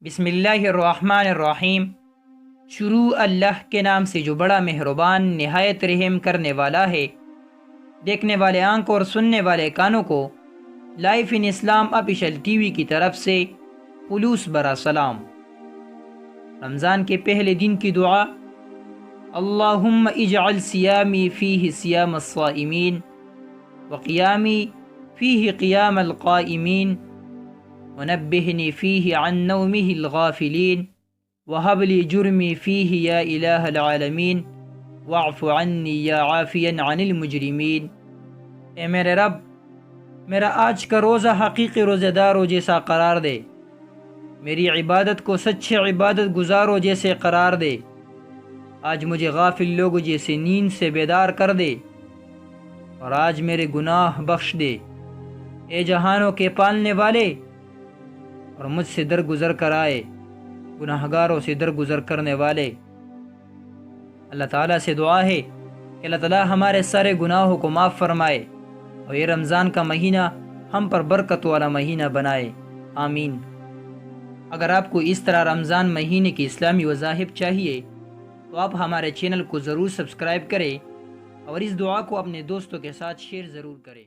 بسم اللہ الرحمن الرحیم۔ شروع اللہ کے نام سے جو بڑا مہربان نہایت رحم کرنے والا ہے۔ دیکھنے والے آنکھوں اور سننے والے کانوں کو لائف ان اسلام آفیشیل ٹی وی کی طرف سے خلوص برا سلام۔ رمضان کے پہلے دن کی دعا: اللہم اجعل صیامی فیہ صیام الصائمین وقیامی فیہ قیام القائمین ونبہنی فیہ عن نومہ الغافلین وہب لی جرمی فیہ یا الہ العالمین واعف عنی یا عافیا عن المجرمین۔ اے میرے رب، میرا آج کا روزہ حقیقی روزہ داروں جیسا قرار دے، میری عبادت کو سچے عبادت گزاروں جیسے قرار دے۔ آج مجھے غافل لوگوں جیسے نیند سے بیدار کر دے اور آج میرے گناہ بخش دے۔ اے جہانوں کے پالنے والے، اور مجھ سے درگزر کر آئے گناہگاروں سے درگزر کرنے والے۔ اللہ تعالیٰ سے دعا ہے کہ اللہ تعالیٰ ہمارے سارے گناہوں کو معاف فرمائے اور یہ رمضان کا مہینہ ہم پر برکت والا مہینہ بنائے، آمین۔ اگر آپ کو اس طرح رمضان مہینے کی اسلامی وظائف چاہیے تو آپ ہمارے چینل کو ضرور سبسکرائب کریں اور اس دعا کو اپنے دوستوں کے ساتھ شیئر ضرور کریں۔